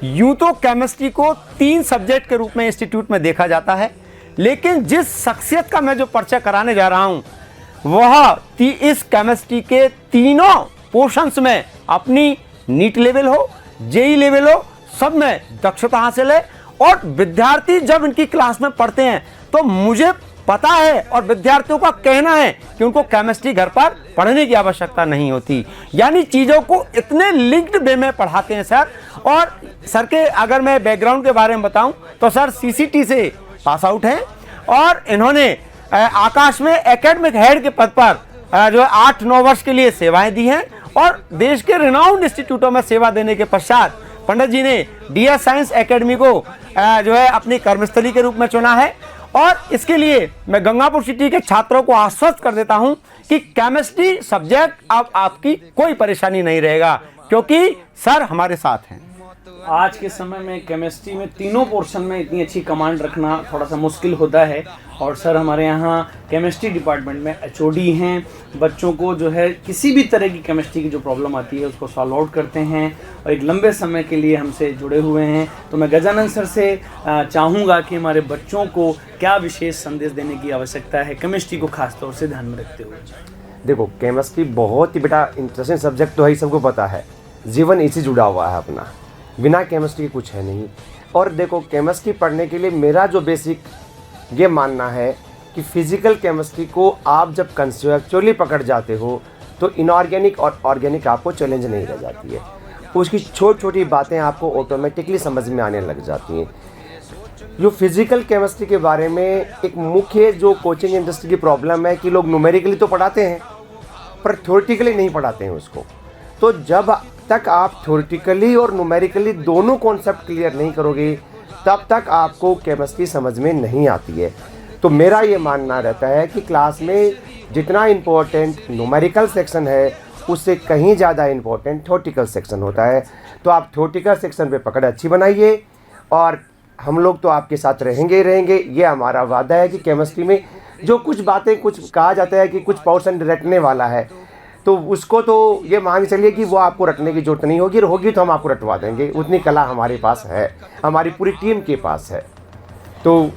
यूं तो केमिस्ट्री को 3 सब्जेक्ट के रूप में इंस्टीट्यूट में देखा जाता है, लेकिन जिस शख्सियत का मैं जो परिचय कराने जा रहा हूं वह इस केमिस्ट्री के तीनों पोर्शंस में अपनी नीट लेवल हो, जेई लेवल हो, सब में दक्षता हासिल है। और विद्यार्थी जब इनकी क्लास में पढ़ते हैं तो मुझे पता है और विद्यार्थियों का कहना है कि उनको केमिस्ट्री घर पर पढ़ने की आवश्यकता नहीं होती, यानी चीज़ों को इतने लिंक्ड वे में पढ़ाते हैं सर। और सर के अगर मैं बैकग्राउंड के बारे में बताऊं तो सर सीसीटी से पास आउट हैं और इन्होंने आकाश में एकेडमिक हेड के पद पर जो 8-9 वर्ष के लिए सेवाएं दी हैं और देश के रिनाउंड इंस्टीट्यूटों में सेवा देने के पश्चात पंडित जी ने डीएस साइंस एकेडमी को जो है अपनी कर्मस्थली के रूप में चुना है। और इसके लिए मैं गंगापुर सिटी के छात्रों को आश्वस्त कर देता हूं कि केमिस्ट्री सब्जेक्ट अब आपकी कोई परेशानी नहीं रहेगा, क्योंकि सर हमारे साथ हैं। आज के समय में केमिस्ट्री में तीनों पोर्शन में इतनी अच्छी कमांड रखना थोड़ा सा मुश्किल होता है और सर हमारे यहाँ केमिस्ट्री डिपार्टमेंट में एचओडी हैं, बच्चों को जो है किसी भी तरह की केमिस्ट्री की जो प्रॉब्लम आती है उसको सॉल्व आउट करते हैं और एक लंबे समय के लिए हमसे जुड़े हुए हैं। तो मैं गजानन सर से चाहूँगा कि हमारे बच्चों को क्या विशेष संदेश देने की आवश्यकता है केमिस्ट्री को खास तौर से ध्यान में रखते हुए। देखो, केमिस्ट्री बहुत ही बेटा इंटरेस्टिंग सब्जेक्ट तो है ही, सबको पता है, जीवन इसी जुड़ा हुआ है अपना, बिना केमिस्ट्री कुछ है नहीं। और देखो, केमिस्ट्री पढ़ने के लिए मेरा जो बेसिक ये मानना है कि फिजिकल केमिस्ट्री को आप जब कंसेप्चुअली पकड़ जाते हो तो इनऑर्गेनिक और ऑर्गेनिक आपको चैलेंज नहीं रह जाती है, उसकी छोटी छोटी बातें आपको ऑटोमेटिकली समझ में आने लग जाती हैं। जो फिजिकल केमिस्ट्री के बारे में एक मुख्य जो कोचिंग इंडस्ट्री की प्रॉब्लम है कि लोग न्यूमेरिकली तो पढ़ाते हैं पर थ्योरेटिकली नहीं पढ़ाते हैं उसको। तो जब तक आप थ्योरेटिकली और न्यूमेरिकली दोनों कॉन्सेप्ट क्लियर नहीं करोगे तब तक आपको केमिस्ट्री समझ में नहीं आती है। तो मेरा ये मानना रहता है कि क्लास में जितना इम्पोर्टेंट न्यूमेरिकल सेक्शन है उससे कहीं ज़्यादा इम्पोर्टेंट थ्योरेटिकल सेक्शन होता है। तो आप थ्योरेटिकल सेक्शन पे पकड़ अच्छी बनाइए और हम लोग तो आपके साथ रहेंगे ही रहेंगे, ये हमारा वादा है। कि केमिस्ट्री में जो कुछ बातें कुछ कहा जाता है कि कुछ % रटने वाला है, तो उसको तो ये मान के चलिए कि वो आपको रटने की जरूरत नहीं होगी, होगी तो हम आपको रटवा देंगे, उतनी कला हमारे पास है, हमारी पूरी टीम के पास है। तो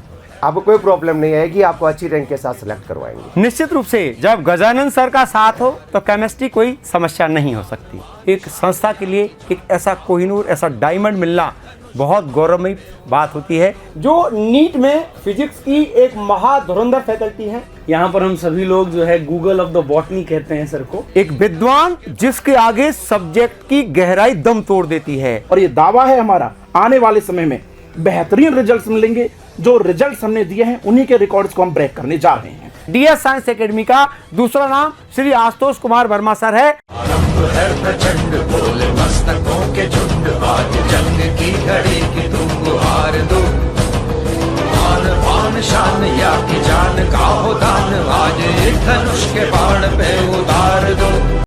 आपको कोई प्रॉब्लम नहीं आएगी, आपको अच्छी रैंक के साथ सिलेक्ट करवाएंगे। निश्चित रूप से जब गजानन सर का साथ हो तो केमिस्ट्री कोई समस्या नहीं हो सकती। एक संस्था के लिए एक ऐसा कोहिनूर, ऐसा डायमंड मिलना बहुत गौरवमयी बात होती है। जो नीट में फिजिक्स की एक महाधुरंधर फैकल्टी है, यहाँ पर हम सभी लोग जो है गूगल ऑफ द बॉटनी कहते हैं सर को, एक विद्वान जिसके आगे सब्जेक्ट की गहराई दम तोड़ देती है। और ये दावा है हमारा, आने वाले समय में बेहतरीन रिजल्ट्स मिलेंगे। जो रिजल्ट्स हमने दिए हैं उन्हीं के रिकॉर्ड्स को हम ब्रेक करने जा रहे हैं। डीएस साइंस एकेडमी का दूसरा नाम श्री आशुतोष कुमार वर्मा सर है। प्रचंड बोले मस्तकों के झुंड, आज जंग की घड़ी की तुम गुहार दो। मान पान शान या की जान का हो दान, आज एक धनुष के बाण पे उतार